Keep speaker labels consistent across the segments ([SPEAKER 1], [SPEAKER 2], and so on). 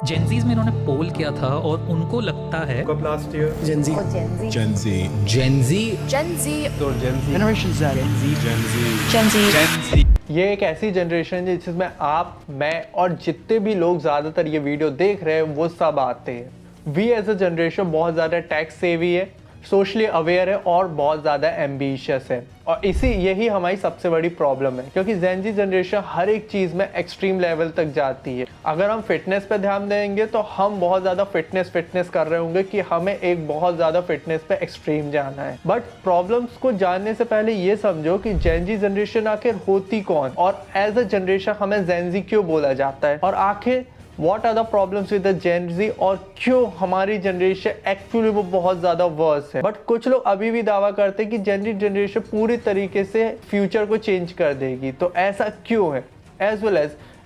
[SPEAKER 1] Gen Zs में इन्होंने पोल किया था और उनको लगता है
[SPEAKER 2] कब लास्ट ईयर
[SPEAKER 3] जेंजी
[SPEAKER 4] ये एक ऐसी जनरेशन है जिसमें आप, मैं और जितने भी लोग ज़्यादातर ये वीडियो देख रहे हैं वो सब आते हैं। वी एज अ जनरेशन बहुत ज़्यादा टैक्स सेवी है, सोशली अवेयर है और बहुत ज़्यादा एम्बिशियस है। और यही हमारी सबसे बड़ी प्रॉब्लम है, क्योंकि जेनजी जनरेशन हर एक चीज़ में एक्सट्रीम लेवल तक जाती है। अगर हम फिटनेस पे ध्यान देंगे तो हम बहुत ज़्यादा फिटनेस कर रहे होंगे कि हमें एक बहुत ज़्यादा फिटनेस पे एक्सट्रीम जाना है। बट प्रॉब्लम्स को जानने से पहले ये समझो कि जेनजी जनरेशन आखिर होती कौन, और एज अ जनरेशन हमें जेनजी क्यों बोला जाता है, और आखिर What are the problems with the Gen Z और क्यों हमारी जनरेशन एक्चुअली वो बहुत ज़्यादा वर्स है। बट कुछ लोग अभी भी दावा करते हैं कि जेनजी जनरेशन पूरी तरीके से फ्यूचर को चेंज कर देगी। तो ऐसा क्यों है? As well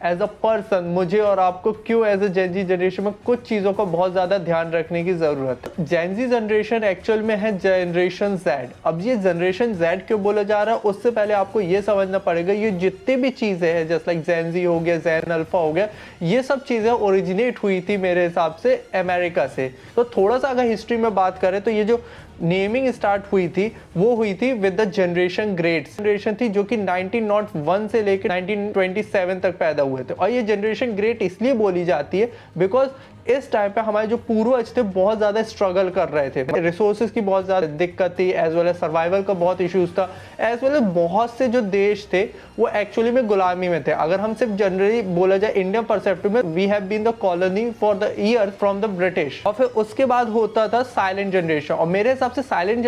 [SPEAKER 4] as a person मुझे और आपको क्यों एज अ जेनजी जनरेशन में कुछ चीज़ों का बहुत ज़्यादा ध्यान रखने की ज़रूरत है। जेनजी जनरेशन एक्चुअल में है जनरेशन जेड। अब ये जनरेशन जेड क्यों बोला जा रहा है, उससे पहले आपको ये समझना पड़ेगा ये जितनी भी चीज़ें हैं, जैसे लाइक जेनजी हो गया, जेन अल्फा हो गया, ये सब चीज़ें ओरिजिनेट हुई थी मेरे हिसाब से अमेरिका से। तो थोड़ा सा अगर हिस्ट्री में बात करें तो ये जो नेमिंग स्टार्ट हुई थी वो हुई थी with the generation greats. Generation थी जो कि 1901 से लेकर 1927 तक पैदा हुए थे। और ये जनरेशन ग्रेट इसलिए बोली जाती है बिकॉज इस टाइम पे हमारे जो पूर्वज थे बहुत ज़्यादा स्ट्रगल कर रहे थे, रिसोर्सेज की बहुत ज़्यादा दिक्कत थी, एज वेल एज सर्वाइवल का बहुत इश्यूज था, एज वेल एज बहुत से जो देश थे वो एक्चुअली में गुलामी में थे। अगर हम सिर्फ जनरली बोला जाए इंडियन परस्पेक्टिव में, we have been the colony for the year from the British. और फिर उसके बाद होता था साइलेंट जनरेशन। और मेरे हिसाब से साइलेंट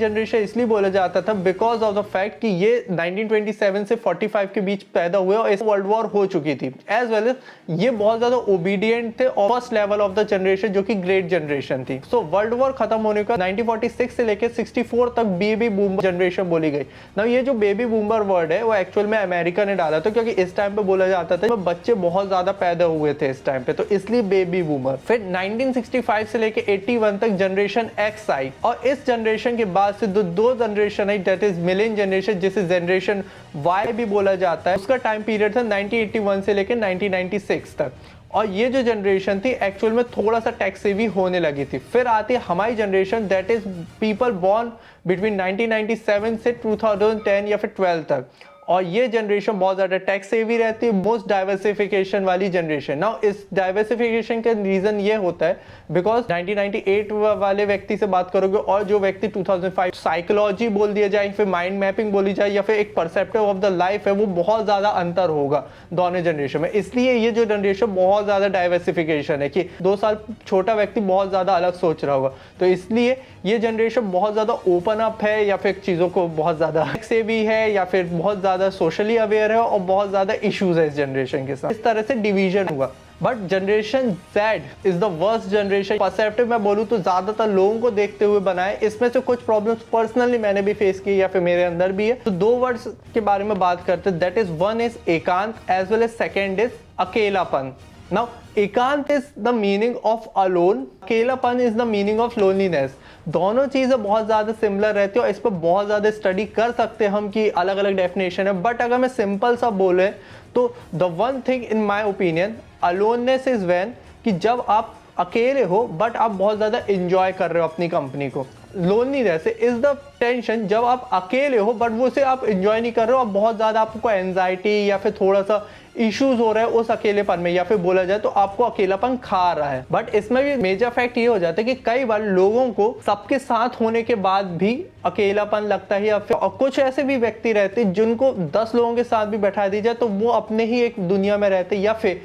[SPEAKER 4] जनरेशन इसलिए बोला जाता था बिकॉज ऑफ द फैक्ट कि ये 1927 से 45 के बीच पैदा हुए और इस वर्ल्ड वॉर हो चुकी थी। एज वेल एज ये बहुत ज़्यादा ओबीडियंट थे और first level of the generation जो कि ग्रेट जनरेशन थी। सो वर्ल्ड वॉर खत्म होने का 1946 से लेकर 64 तक बेबी बूमर जनरेशन बोली गई ना। ये जो बेबी बूमर वर्ड है वो एक्चुअल में अमेरिका ने डाला था, क्योंकि इस टाइम पे बोला जाता था बच्चे बहुत ज्यादा पैदा हुए थे इस टाइम पे, तो इसलिए बेबी बूमर। फिर 1965 से लेकर 81 तक जनरेशन एक्स आई, और इस जनरेशन के बाद से दो generation I, that is millennium generation जिसे जनरेशन वाई भी बोला जाता है। उसका टाइम पीरियड था 1981 से लेकर 1996 तक। और ये जो जनरेशन थी एक्चुअल में थोड़ा सा टैक्स सेवी होने लगी थी। फिर आती है हमारी generation, that is people born between 1997 से 2010 या फिर 12 तक। और ये जनरेशन बहुत ज़्यादा टैक्स सेवी रहती है, मोस्ट डाइवर्सिफिकेशन वाली जनरेशन। नाउ इस डाइवर्सिफिकेशन का रीज़न ये होता है बिकॉज 1998 वाले व्यक्ति से बात करोगे और जो व्यक्ति 2005, साइकोलॉजी बोल दिया जाए, फिर माइंड मैपिंग बोली जाए, या फिर एक परसेप्टिव ऑफ द लाइफ है, वो बहुत ज़्यादा अंतर होगा दोनों जनरेशन में। इसलिए ये जो जनरेशन बहुत ज़्यादा डाइवर्सिफिकेशन है कि 2 साल छोटा व्यक्ति बहुत ज़्यादा अलग सोच रहा होगा। तो इसलिए ये जनरेशन बहुत ज़्यादा ओपन अप है, या फिर चीज़ों को बहुत ज़्यादा सेवी है, या फिर बहुत ज़्यादा सोशली अवेयर है, और बहुत ज़्यादा इश्यूज है इस जनरेशन के साथ। इस तरह से डिवीजन हुआ। But generation Z is the worst generation. Perceptive मैं बोलूँ तो ज़्यादातर लोगों को देखते हुए बनाए। इसमें से कुछ प्रॉब्लम्स पर्सनली मैंने भी फेस की या फिर मेरे अंदर भी है। तो 2 वर्ड्स के बारे में बात करते हैं, दैट इज वन इज एकांत as well as second is अकेलापन। नाउ एकांत is the meaning of alone, अकेलापन is the meaning of loneliness. दोनों चीज़ें बहुत ज़्यादा सिमिलर रहती है और इस पर बहुत ज़्यादा स्टडी कर सकते हैं हम कि अलग अलग डेफिनेशन है। बट अगर मैं सिंपल सा बोले तो the one thing in my opinion, aloneness is when कि जब आप अकेले हो बट आप बहुत ज़्यादा इंजॉय कर रहे हो अपनी कंपनी को। लोनलीनेस इज द टेंशन जब आप अकेले हो बट वो से आप इंजॉय नहीं कर रहे हो, आप बहुत ज़्यादा आपको एंजाइटी या फिर थोड़ा सा इश्यूज हो रहा है उस अकेलेपन में, या फिर बोला जाए तो आपको अकेलापन खा रहा है। बट इसमें भी मेजर फैक्ट ये हो जाता है कि कई बार लोगों को सबके साथ होने के बाद भी अकेलापन लगता है, या फिर और कुछ ऐसे भी व्यक्ति रहते हैं जिनको 10 लोगों के साथ भी बैठा दी जाए तो वो अपने ही एक दुनिया में रहते या फिर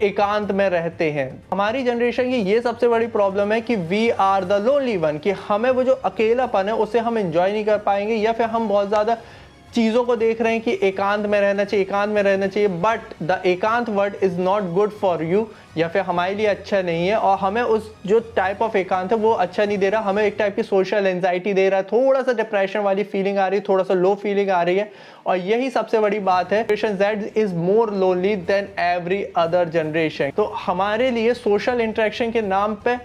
[SPEAKER 4] एकांत में रहते हैं। हमारी जनरेशन की ये सबसे बड़ी प्रॉब्लम है कि we are the lonely one, कि हमें वो जो अकेलापन है उसे हम एंजॉय नहीं कर पाएंगे, या फिर हम बहुत ज़्यादा चीज़ों को देख रहे हैं कि एकांत में रहना चाहिए, बट द एकांत word is not good for you, या फिर हमारे लिए अच्छा नहीं है। और हमें उस जो टाइप ऑफ एकांत है वो अच्छा नहीं दे रहा, हमें एक टाइप की सोशल एंजाइटी दे रहा है, थोड़ा सा डिप्रेशन वाली फीलिंग आ रही है, थोड़ा सा लो फीलिंग आ रही है। और यही सबसे बड़ी बात है, generation Z is more lonely than every other generation. तो हमारे लिए सोशल इंटरेक्शन के नाम पे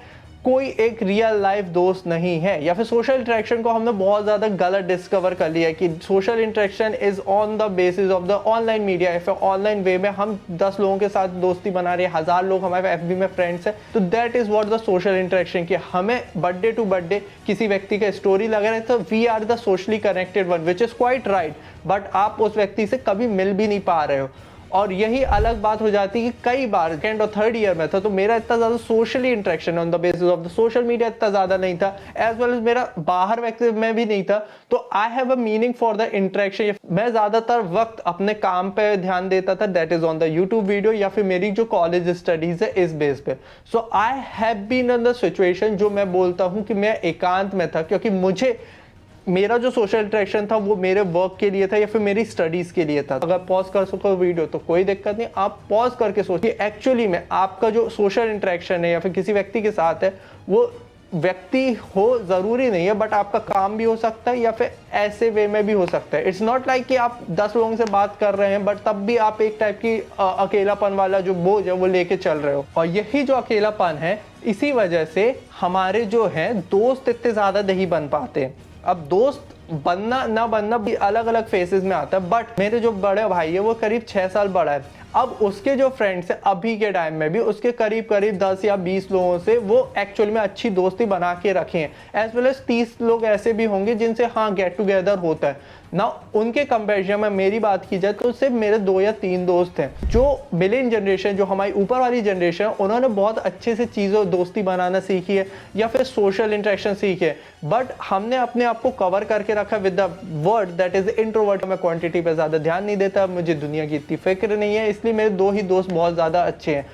[SPEAKER 4] कोई एक रियल लाइफ दोस्त नहीं है, या फिर सोशल इंटरेक्शन को हमने बहुत ज़्यादा गलत डिस्कवर कर लिया है कि social interaction is on the basis of the online media. या फिर ऑनलाइन वे में हम 10 लोगों के साथ दोस्ती बना रहे हैं, 1000 लोग हमारे एफबी में फ्रेंड्स हैं, तो that is what the social interaction. कि हमें बर्थडे टू बर्थडे किसी व्यक्ति का स्टोरी लगा रहे तो we are the socially connected one, which is quite right, but आप उस व्यक्ति से कभी मिल भी नहीं पा रहे हो। और यही अलग बात हो जाती है कि कई बार सेकेंड और थर्ड ईयर में था तो मेरा इतना ज़्यादा socially interaction on the basis of the social media इतना ज़्यादा नहीं था, एज वेल एज मेरा बाहर व्यक्ति में भी नहीं था, तो I have a meaning for the interaction. मैं ज़्यादातर वक्त अपने काम पे ध्यान देता था, that is on the YouTube video या फिर मेरी जो कॉलेज स्टडीज़ है इस बेस पे। So I have been in the situation जो मैं बोलता हूँ कि मैं एकांत में था, क्योंकि मुझे मेरा जो सोशल इंटरेक्शन था वो मेरे वर्क के लिए था या फिर मेरी स्टडीज के लिए था। अगर पॉज कर सको वीडियो तो कोई दिक्कत नहीं, आप पॉज करके सोचिए एक्चुअली में आपका जो सोशल इंटरेक्शन है या फिर किसी व्यक्ति के साथ है, वो व्यक्ति हो ज़रूरी नहीं है, बट आपका काम भी हो सकता है या फिर ऐसे वे में भी हो सकता है। इट्स नॉट लाइक कि आप 10 लोगों से बात कर रहे हैं बट तब भी आप एक टाइप की अकेलापन वाला जो बोझ है वो लेके चल रहे हो। और यही जो अकेलापन है, इसी वजह से हमारे जो हैं दोस्त इतने ज़्यादा नहीं बन पाते। अब दोस्त बनना ना बनना भी अलग अलग फेसेस में आता है, बट मेरे जो बड़े भाई है वो करीब 6 साल बड़ा है। अब उसके जो फ्रेंड्स हैं अभी के टाइम में भी उसके करीब करीब 10 या 20 लोगों से वो एक्चुअल में अच्छी दोस्ती बना के रखे हैं, एज वेल एज 30 लोग ऐसे भी होंगे जिनसे हाँ गेट टुगेदर होता है ना। उनके कंपेरिजन में मेरी बात की जाए तो सिर्फ मेरे 2 या 3 दोस्त हैं। जो मिलेनियल जनरेशन, जो हमारी ऊपर वाली जनरेशन है, उन्होंने बहुत अच्छे से चीज़ों दोस्ती बनाना सीखी है या फिर सोशल इंटरेक्शन सीखी है, बट हमने अपने आप को कवर करके रखा with the word that is introvert. मैं क्वांटिटी पे ज़्यादा ध्यान नहीं देता, मुझे दुनिया की इतनी फिक्र नहीं है, इसलिए मेरे 2 ही दोस्त बहुत ज़्यादा अच्छे हैं।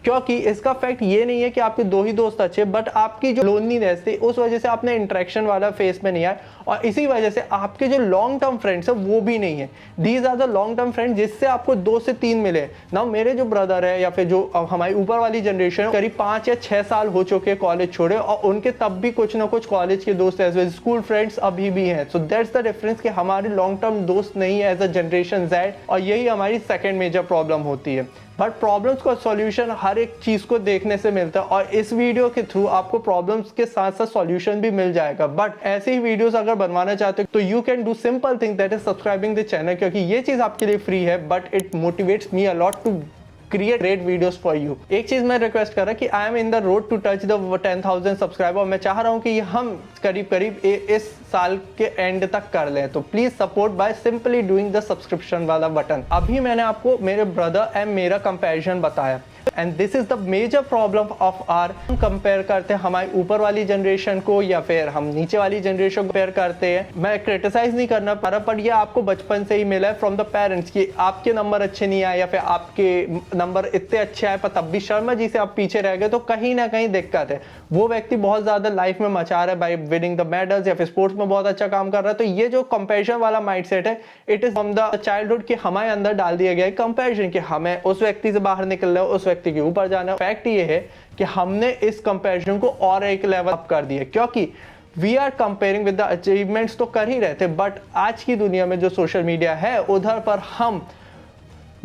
[SPEAKER 4] क्योंकि इसका फैक्ट ये नहीं है कि आपके 2 ही दोस्त अच्छे, बट आपकी जो लोनलीनेस थी उस वजह से आपने इंटरेक्शन वाला फेस में नहीं आए, और इसी वजह से आपके जो लॉन्ग टर्म फ्रेंड्स है वो भी नहीं है। These are the long term friends जिससे आपको 2 से 3 मिले। ना मेरे जो ब्रदर है या फिर जो हमारी ऊपर वाली जनरेशन करीब 5 या 6 साल हो चुके हैं कॉलेज छोड़े, और उनके तब भी कुछ ना कुछ कॉलेज के दोस्त एज वेल स्कूल फ्रेंड्स अभी भी हैं। सो दैट्स द डिफरेंस कि हमारे लॉन्ग टर्म दोस्त नहीं है एज अ जनरेशन जेड, और यही हमारी सेकेंड मेजर प्रॉब्लम होती है। बट प्रॉब्लम्स का सॉल्यूशन हर एक चीज़ को देखने से मिलता है, और इस वीडियो के थ्रू आपको प्रॉब्लम्स के साथ साथ सॉल्यूशन भी मिल जाएगा। बट ऐसे ही वीडियोस अगर बनवाना चाहते हो तो you can do simple thing, that is subscribing the channel, क्योंकि ये चीज़ आपके लिए फ्री है, but it motivates me a lot to create great videos for you. एक चीज मैं रिक्वेस्ट कर रहा कि I am in the road to touch the 10,000 subscriber. मैं चाह रहा हूं कि हम करीब करीब इस साल के एंड तक कर लें, तो please support by simply doing the subscription वाला बटन। अभी मैंने आपको मेरे ब्रदर एंड मेरा कंपैरिजन बताया, and this is the major problem of our. हम कंपेयर करते हैं हमारी ऊपर वाली जनरेशन को या फिर हम नीचे वाली जनरेशन को कंपेयर करते हैं। मैं क्रिटिसाइज नहीं करना पा रहा, पर ये आपको बचपन से ही मिला है फ्रॉम द पेरेंट्स कि आपके नंबर अच्छे नहीं आए या फिर आपके नंबर इतने अच्छे आए पर तब भी शर्मा जी से आप पीछे रह गए, तो कहीं ना कहीं दिक्कत है। वो व्यक्ति बहुत ज्यादा लाइफ में मचा रहा है बाय विनिंग द मेडल्स या फिर स्पोर्ट्स में बहुत अच्छा काम कर रहा है, तो ये जो कंपैरिजन वाला माइंडसेट है it is from the childhood कि हमारे अंदर डाल दिया गया है कंपैरिजन कि हमें उस व्यक्ति से बाहर निकलना है, उस व्यक्ति के ऊपर जाना है। फैक्ट ये है कि हमने इस कंपैरिजन को और एक लेवल अप कर दिया, क्योंकि we are comparing with the achievements तो कर ही रहे थे, बट आज की दुनिया में जो सोशल मीडिया है उधर पर हम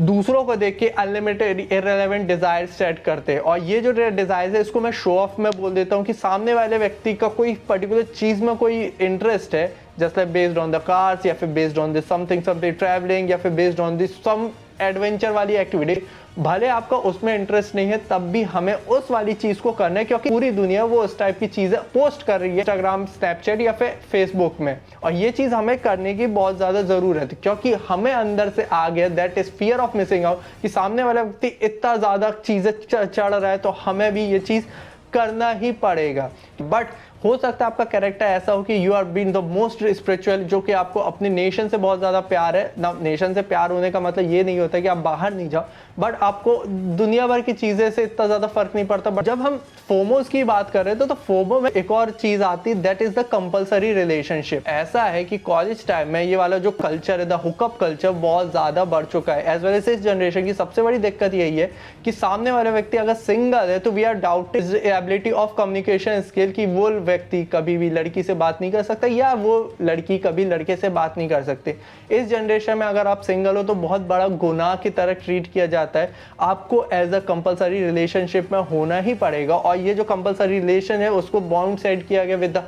[SPEAKER 4] दूसरों को देख के अनलिमिटेड इररिलेवेंट डिजायर सेट करते हैं। और ये जो डिजायर है इसको मैं शो ऑफ में बोल देता हूँ कि सामने वाले व्यक्ति का कोई पर्टिकुलर चीज में कोई इंटरेस्ट है, just like based on the cars या फिर based on this something travelling या फिर based on this some adventure वाली एक्टिविटी, भले आपका उसमें इंटरेस्ट नहीं है तब भी हमें उस वाली चीज को करना है, क्योंकि पूरी दुनिया वो उस टाइप की चीजें पोस्ट कर रही है इंस्टाग्राम, स्नैपचैट या फिर फेसबुक में, और ये चीज हमें करने की बहुत ज्यादा जरूरत है, क्योंकि हमें अंदर से आ गया that is fear of missing out कि सामने वाला व्यक्ति इतना ज्यादा चीजें चढ़ रहा है तो हमें भी ये चीज करना ही पड़ेगा। बट हो सकता है आपका कैरेक्टर ऐसा हो कि you are being the most spiritual, जो कि आपको अपने नेशन से बहुत ज़्यादा प्यार है ना। नेशन से प्यार होने का मतलब ये नहीं होता कि आप बाहर नहीं जाओ, बट आपको दुनिया भर की चीज़ें से इतना ज़्यादा फर्क नहीं पड़ता। बट जब हम फोमोस की बात कर रहे थे तो फोमो में एक और चीज़ आती है, that is the compulsory relationship. ऐसा है कि कॉलेज टाइम में ये वाला जो कल्चर है, द हुकअप कल्चर, बहुत ज़्यादा बढ़ चुका है। एज वेल एज इस जनरेशन की सबसे बड़ी दिक्कत यही है कि सामने वाला व्यक्ति अगर सिंगल है तो we are doubted ability of communication skill, कि वो व्यक्ति कभी भी लड़की से बात नहीं कर सकता या वो लड़की कभी लड़के से बात नहीं कर सकते। इस जनरेशन में अगर आप सिंगल हो तो बहुत बड़ा गुनाह की तरह ट्रीट किया जाता आता है, आपको एज अ कंपलसरी रिलेशनशिप में होना ही पड़ेगा। और ये जो कंपलसरी रिलेशन है उसको बाउंड सेट किया गया विद द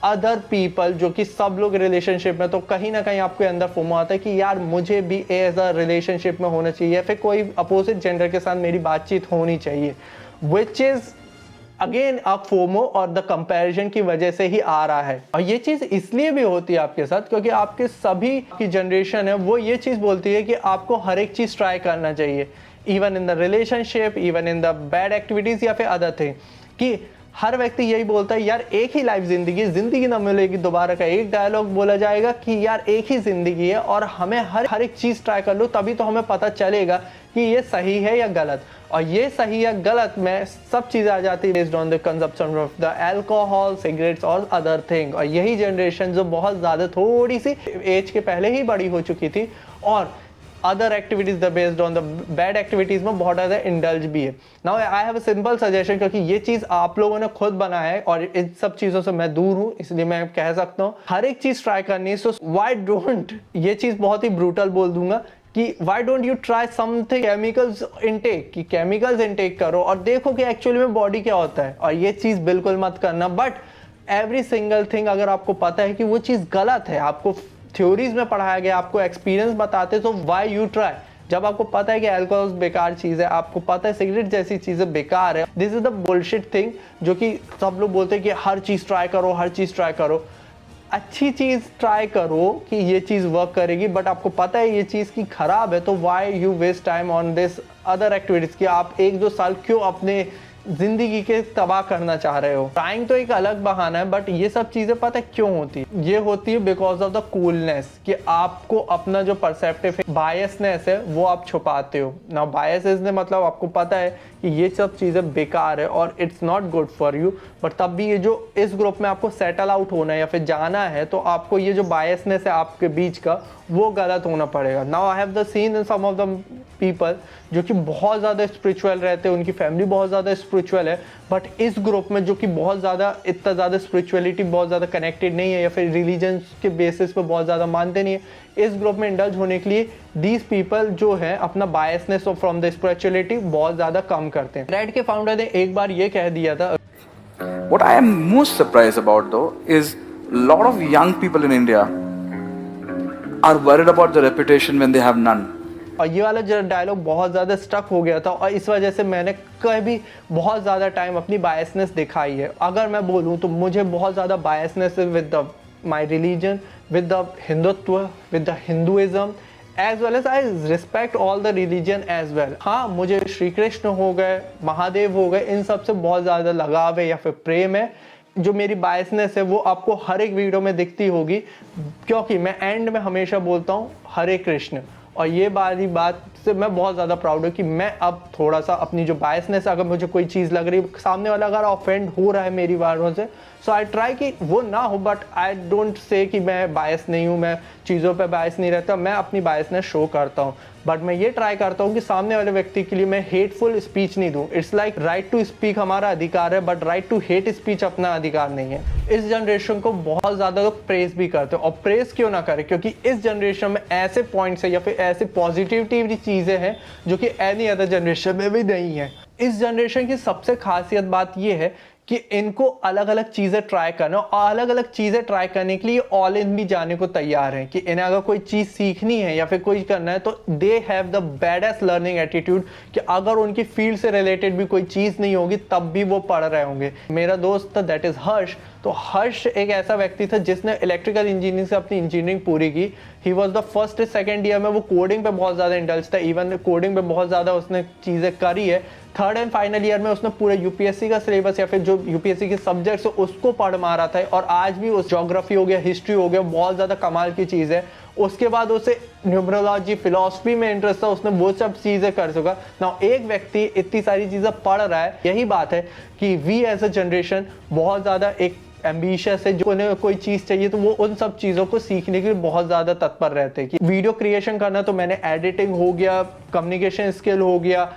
[SPEAKER 4] अदर पीपल, जो कि सब लोग रिलेशनशिप में, तो कहीं ना कहीं आपके अंदर फोमो आता है कि यार मुझे भी एज अ रिलेशनशिप में होना चाहिए, या फिर कोई अपोजिट जेंडर के साथ मेरी बातचीत होनी चाहिए, विच इज अगेन अब फोमो और द कंपैरिजन की वजह से ही आ रहा है। और ये चीज इसलिए भी होती है आपके साथ क्योंकि आपके सभी की जनरेशन है वो ये चीज बोलती है कि आपको हर एक चीज ट्राई करना चाहिए, even in the relationship, even in the bad activities या फिर अदर थिंग, कि हर व्यक्ति यही बोलता है यार एक ही लाइफ जिंदगी ना मिलेगी दोबारा का एक डायलॉग बोला जाएगा कि यार एक ही जिंदगी है और हमें हर एक चीज ट्राई कर लो तभी तो हमें पता चलेगा कि ये सही है या गलत। और ये सही या गलत में सब चीज़ें आ जाती है based on the consumption of the alcohol, cigarettes और अदर थिंग। और यही जनरेशन जो बहुत ज़्यादा थोड़ी सी एज के पहले ही बड़ी हो चुकी थी और other activities the based on the bad activities में बहुत ज़्यादा इंडल्ज भी है। Now I have a simple suggestion, क्योंकि ये चीज़ आप लोगों ने खुद बनाया है और इन सब चीज़ों से मैं दूर हूँ, इसलिए मैं कह सकता हूँ हर एक चीज़ ट्राई करनी है। सो व्हाई डोंट, ये चीज़ बहुत ही ब्रूटल बोल दूंगा कि why don't you try something chemicals intake, कि केमिकल्स इनटेक करो और देखो कि एक्चुअली में बॉडी क्या होता है। और ये चीज़ बिल्कुल मत करना, बट एवरी सिंगल थिंग अगर आपको पता है कि वो चीज़ गलत है, आपको थ्योरीज में पढ़ाया गया, आपको एक्सपीरियंस बताते, तो व्हाई यू ट्राई। जब आपको पता है कि अल्कोहल बेकार चीज़ है, आपको पता है सिगरेट जैसी चीज़ें बेकार है, this is the bullshit thing जो कि सब लोग बोलते हैं कि हर चीज़ ट्राई करो, हर चीज़ ट्राई करो। अच्छी चीज़ ट्राई करो कि ये चीज़ वर्क करेगी, बट आपको पता है ये चीज़ की खराब है, तो why you waste time on this other activities कि आप 1-2 साल क्यों अपने जिंदगी के तबाह करना चाह रहे हो। टाइम तो एक अलग बहाना है, बट ये सब चीज़ें पता है क्यों होती है? ये होती है बिकॉज ऑफ द कूलनेस, कि आपको अपना जो परसेप्टिव बायसनेस है वो आप छुपाते हो ना। बायसनेस ने मतलब आपको पता है कि ये सब चीज़ें बेकार है और it's not good for you, but तब भी ये जो इस ग्रुप में आपको सेटल आउट होना है या फिर जाना है, तो आपको ये जो बायसनेस है आपके बीच का वो गलत होना पड़ेगा। Now I have the seen in some of the people जो कि बहुत ज़्यादा स्पिरिचुअल रहते हैं, उनकी फैमिली बहुत ज़्यादा स्पिरिचुअल है, बट इस ग्रुप में जो कि बहुत ज़्यादा इतना ज़्यादा स्पिरिचुअलिटी बहुत ज़्यादा कनेक्टेड नहीं है या फिर रिलीजन के बेसिस पे बहुत ज़्यादा मानते नहीं है, इस ग्रुप में इंडल्ज होने के लिए दीज पीपल जो है अपना बायसनेस फ्रॉम द स्पिरिचुअलिटी बहुत ज़्यादा कम करते हैं। रेड के फाउंडर ने एक बार ये कह दिया था,
[SPEAKER 2] What I am most surprised about though is a lot of young people in India are worried about the reputation when they have none.
[SPEAKER 4] और ये वाला जो डायलॉग बहुत ज़्यादा स्टक हो गया था और इस वजह से मैंने कभी बहुत ज़्यादा टाइम अपनी बायसनेस दिखाई है। अगर मैं बोलूँ तो मुझे बहुत ज़्यादा बायसनेस है with the my religion, with the Hindutva, with the Hinduism, as well as I respect all the religion as well. हाँ, मुझे श्री कृष्ण हो गए, महादेव हो गए, इन सब से बहुत ज़्यादा लगाव है या फिर प्रेम है। जो मेरी बायसनेस है वो आपको हर एक वीडियो में दिखती होगी, क्योंकि मैं एंड में हमेशा बोलता हूँ हरे कृष्ण। और ये वाली बात से मैं बहुत ज़्यादा प्राउड हूँ कि मैं अब थोड़ा सा अपनी जो बायसनेस, अगर मुझे कोई चीज़ लग रही है, सामने वाला अगर ऑफेंड हो रहा है मेरी बातों से, सो आई ट्राई कि वो ना हो, बट आई डोंट से कि मैं बायस नहीं हूँ, मैं चीज़ों पे बायस नहीं रहता, मैं अपनी बायसनेस शो करता हूँ। बट मैं ये ट्राई करता हूँ कि सामने वाले व्यक्ति के लिए मैं हेटफुल स्पीच नहीं दूँ। It's like right to speak हमारा अधिकार है, but right to hate speech अपना अधिकार नहीं है। इस जनरेशन को बहुत ज़्यादा लोग प्रेज भी करते हैं, और प्रेज क्यों ना करें, क्योंकि इस जनरेशन में ऐसे पॉइंट्स है या फिर ऐसे पॉजिटिविटी चीज़ें हैं जो कि एनी अदर जनरेशन में भी नहीं है। इस जनरेशन की सबसे खासियत बात यह है कि इनको अलग अलग चीज़ें ट्राई करना, और अलग अलग चीज़ें ट्राई करने के लिए ऑल इन भी जाने को तैयार हैं कि इन्हें अगर कोई चीज़ सीखनी है या फिर कोई करना है तो they have the baddest learning attitude, कि अगर उनकी फील्ड से रिलेटेड भी कोई चीज़ नहीं होगी तब भी वो पढ़ रहे होंगे। मेरा दोस्त था, दैट इज़ हर्ष। तो हर्ष एक ऐसा व्यक्ति था जिसने इलेक्ट्रिकल इंजीनियरिंग से अपनी इंजीनियरिंग पूरी की। He was the first second year में वो कोडिंग पे बहुत ज़्यादा इंडल्ज था, इवन कोडिंग पे बहुत ज़्यादा उसने चीज़ें करी है। थर्ड एंड फाइनल ईयर में उसने पूरे यूपीएससी का सिलेबस या फिर जो यूपीएससी के सब्जेक्ट्स है उसको पढ़ मारा था, और आज भी उस ज्योग्राफी हो गया, हिस्ट्री हो गया, बहुत ज़्यादा कमाल की चीज़ है। उसके बाद उसे न्यूमरोलॉजी, फिलॉसफी में इंटरेस्ट था, उसने वो सब चीज़ें कर चुका ना। एक व्यक्ति इतनी सारी चीज़ें पढ़ रहा है, यही बात है कि वी एज अ जनरेशन बहुत ज़्यादा एक एम्बिशियस है, जो उन्हें कोई चीज़ चाहिए तो वो उन सब चीज़ों को सीखने के लिए बहुत ज़्यादा तत्पर रहते हैं। कि वीडियो क्रिएशन करना, तो मैंने एडिटिंग हो गया, कम्युनिकेशन स्किल हो गया,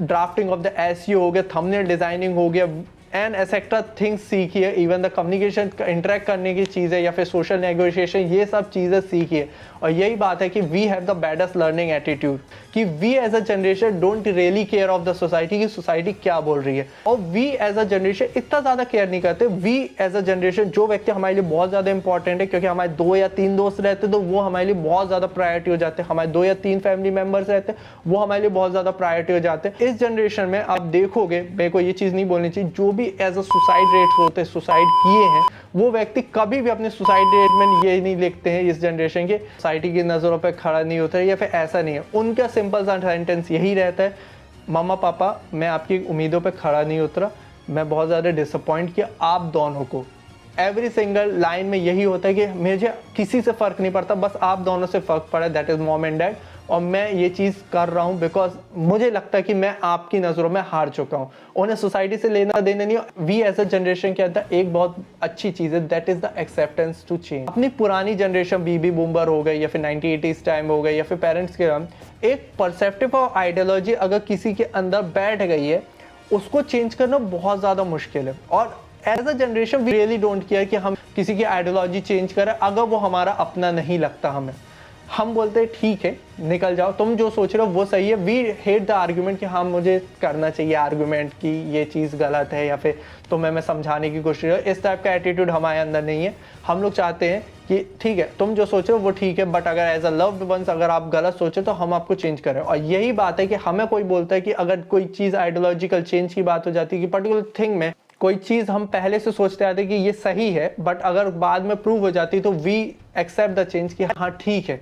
[SPEAKER 4] ड्राफ्टिंग ऑफ द एसईओ हो गया, थंबनेल डिज़ाइनिंग हो गया, एंड एसेक्ट्रा थिंग्स सीखी है, इवन द कम्युनिकेशन इंटरेक्ट करने की चीज़ें या फिर सोशल नेगोशिएशन, ये सब चीज़ें सीखी है। और यही बात है कि we have the baddest learning attitude, कि we as a generation don't really care of the society कि सोसाइटी क्या बोल रही है, और वी एज अ जनरेशन इतना ज़्यादा केयर नहीं करते। वी एज अ जनरेशन जो व्यक्ति हमारे लिए बहुत ज़्यादा इंपॉर्टेंट है, क्योंकि हमारे 2 या 3 दोस्त रहते तो वो हमारे लिए बहुत ज़्यादा प्रायोरिटी हो जाते हैं, हमारे 2 या 3 फैमिली मेम्बर्स रहते वो हमारे लिए बहुत ज़्यादा प्रायोरिटी हो जाते हैं। इस जनरेशन में आप देखोगे, मेरे को ये चीज़ नहीं बोलनी चाहिए, जो भी एज अ सुसाइड रेट होते हैं, सुसाइड किए हैं, वो व्यक्ति कभी भी अपने सुसाइड रेट में ये नहीं लिखते हैं इस जनरेशन के सोसाइटी की नज़रों पे खड़ा नहीं होता है या फिर ऐसा नहीं है। उनका सिंपल सा सेंटेंस यही रहता है, मम्मा पापा मैं आपकी उम्मीदों पे खड़ा नहीं उतरा, मैं बहुत ज़्यादा डिसअपॉइंट किया आप दोनों को। एवरी सिंगल लाइन में यही होता है कि मुझे किसी से फ़र्क नहीं पड़ता, बस आप दोनों से फ़र्क पड़ा, that is mom and dad, और मैं ये चीज़ कर रहा हूँ बिकॉज मुझे लगता है कि मैं आपकी नज़रों में हार चुका हूँ। उन्हें सोसाइटी से लेना देना नहीं। वी एज अ जनरेशन के अंदर एक बहुत अच्छी चीज़ है, that is the acceptance to change. अपनी पुरानी जनरेशन बेबी बूमर हो गई या फिर 1980s टाइम हो गई या फिर पेरेंट्स के हम एक परसेप्टिव और आइडियोलॉजी अगर किसी के अंदर बैठ गई है, उसको चेंज करना बहुत ज़्यादा मुश्किल है। और as a generation we really don't care कि हम किसी की आइडियोलॉजी चेंज करें अगर वो हमारा अपना नहीं लगता हमें। हम बोलते हैं ठीक है निकल जाओ, तुम जो सोच रहे हो वो सही है। वी हेट द आर्गुमेंट कि हाँ मुझे करना चाहिए आर्गुमेंट कि ये चीज़ गलत है या फिर तुम्हें मैं समझाने की कोशिश कर, इस टाइप का एटीट्यूड हमारे अंदर नहीं है। हम लोग चाहते हैं कि ठीक है तुम जो सोच रहे हो वो ठीक है, बट अगर एज अ लव्ड वंस अगर आप गलत सोचे तो हम आपको चेंज करें। और यही बात है कि हमें कोई बोलता है कि अगर कोई चीज़ आइडियोलॉजिकल चेंज की बात हो जाती है कि पर्टिकुलर थिंग में कोई चीज़ हम पहले से सोचते आते कि ये सही है, बट अगर बाद में प्रूव हो जाती तो वी एक्सेप्ट द चेंज कि हाँ ठीक है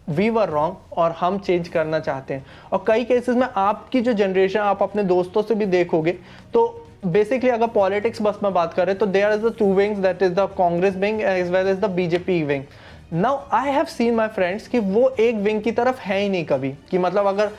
[SPEAKER 4] वी वर रॉन्ग और हम चेंज करना चाहते हैं। और कई केसेस में आपकी जो जनरेशन, आप अपने दोस्तों से भी देखोगे तो बेसिकली अगर पॉलिटिक्स बस में बात करें तो there is the 2 wings, that is the Congress wing as well as the BJP wing. Now I have seen my friends कि वो एक विंग की तरफ है ही नहीं कभी, कि मतलब अगर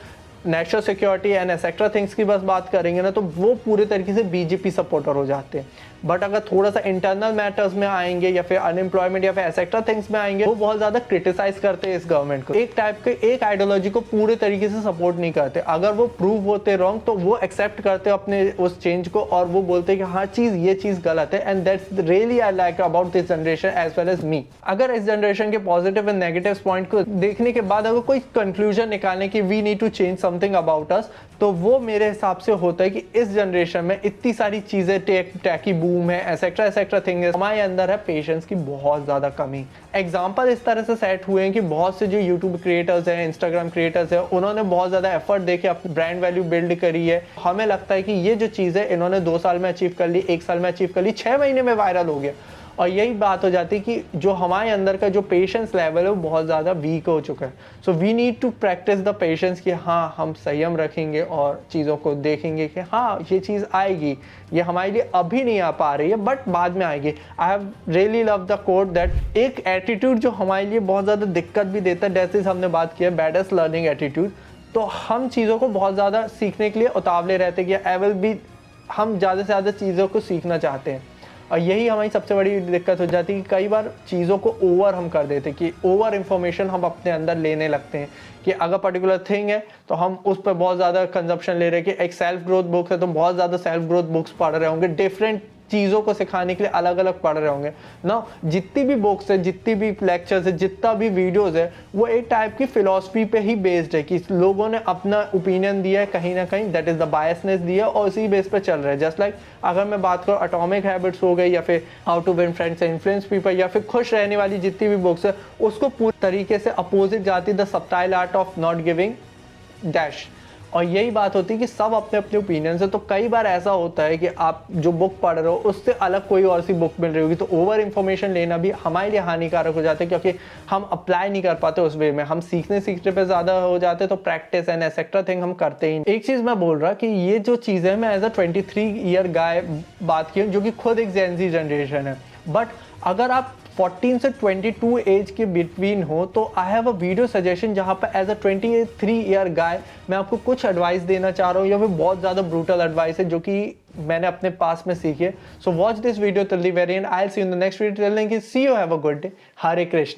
[SPEAKER 4] national security and etcetera things की बस बात करेंगे ना तो वो पूरे तरीके से बीजेपी सपोर्टर हो जाते हैं। बट अगर थोड़ा सा इंटरनल मैटर्स में आएंगे या फिर अनएम्प्लॉयमेंट या फिर एक्सेट्रा थिंग्स में आएंगे, वो बहुत ज़्यादा क्रिटिसाइज करते हैं इस गवर्नमेंट को, एक टाइप के एक आइडियोलॉजी को पूरे तरीके से सपोर्ट नहीं करते। अगर वो प्रूव होते रॉन्ग तो वो एक्सेप्ट करते अपने उस चेंज को और वो बोलते हैं कि हाँ चीज़ ये चीज़ गलत है। And that's really I like about this generation as well as me. अगर इस जनरेशन के पॉजिटिव एंड नेगेटिव पॉइंट को देखने के बाद अगर कोई कंक्लूजन निकालने की we need to change something about us, तो वो मेरे हिसाब से होता है कि इस जनरेशन में इतनी सारी चीज़ें टैकी बूम है, एक्सेट्रा थिंग है, हमारे अंदर है पेशेंस की बहुत ज़्यादा कमी। एग्जाम्पल इस तरह से सेट हुए हैं कि बहुत से जो यूट्यूब क्रिएटर्स हैं, इंस्टाग्राम क्रिएटर्स हैं, उन्होंने बहुत ज़्यादा एफर्ट देके अपनी ब्रांड वैल्यू बिल्ड करी है। हमें लगता है कि ये जो चीज़ है इन्होंने 2 साल में अचीव कर ली, 1 साल में अचीव कर ली, 6 महीने में वायरल हो गया। और यही बात हो जाती है कि जो हमारे अंदर का जो पेशेंस लेवल है वो बहुत ज़्यादा वीक हो चुका है। So we need to practice the patience कि हाँ हम संयम रखेंगे और चीज़ों को देखेंगे कि हाँ ये चीज़ आएगी, ये हमारे लिए अभी नहीं आ पा रही है बट बाद में आएगी। I have really love the coat that एक एटीट्यूड जो हमारे लिए बहुत ज़्यादा दिक्कत भी देता है, जैसे हमने बात किया बैडेस्ट लर्निंग एटीट्यूड, तो हम चीज़ों को बहुत ज़्यादा सीखने के लिए उतावले रहते हैं कि आई विल बी, हम ज़्यादा से ज़्यादा चीज़ों को सीखना चाहते हैं। और यही हमारी सबसे बड़ी दिक्कत हो जाती है कि कई बार चीज़ों को ओवर हम कर देते हैं, कि ओवर इन्फॉर्मेशन हम अपने अंदर लेने लगते हैं कि अगर पर्टिकुलर थिंग है तो हम उस पर बहुत ज़्यादा कंजप्शन ले रहे हैं। कि एक सेल्फ ग्रोथ बुक्स है तो बहुत ज़्यादा सेल्फ ग्रोथ बुक्स पढ़ रहे होंगे, डिफरेंट चीज़ों को सिखाने के लिए अलग अलग पढ़ रहे होंगे ना। जितनी भी बुक्स है, जितनी भी लेक्चर्स है, जितना भी वीडियोस है, वो एक टाइप की फिलॉसफी पे ही बेस्ड है कि लोगों ने अपना ओपिनियन दिया है कहीं ना कहीं, दैट इज़ द बायसनेस दिया और उसी बेस पे चल रहा है। जस्ट लाइक अगर मैं बात करूँ एटॉमिक हैबिट्स हो गई या फिर how to win friends and influence people या फिर खुश रहने वाली जितनी भी बुक्स है, उसको पूरी तरीके से अपोजिट जाती the subtle art of not giving dash. और यही बात होती है कि सब अपने अपने ओपिनियन से, तो कई बार ऐसा होता है कि आप जो बुक पढ़ रहे हो उससे अलग कोई और सी बुक मिल रही होगी, तो ओवर इन्फॉर्मेशन लेना भी हमारे लिए हानिकारक हो जाता है क्योंकि हम अप्लाई नहीं कर पाते उस वे में, हम सीखने पे ज़्यादा हो जाते, तो प्रैक्टिस एंड एक्सेट्रा थिंग हम करते ही। एक चीज़ मैं बोल रहा कि ये जो चीज़ें मैं एज अ 23 ईयर गाय बात की जो कि खुद एक जेनजी जनरेशन है, बट अगर आप 14 से 22 एज के बिटवीन हो तो I have a video suggestion जहाँ पर एज अ 23 ईयर गाय मैं आपको कुछ एडवाइस देना चाह रहा हूँ, या फिर बहुत ज़्यादा ब्रूटल एडवाइस है जो कि मैंने अपने पास में सीखी है। So watch this video till the very end, I will see you in the next video. Till then see you, have a good day. Hare Krishna.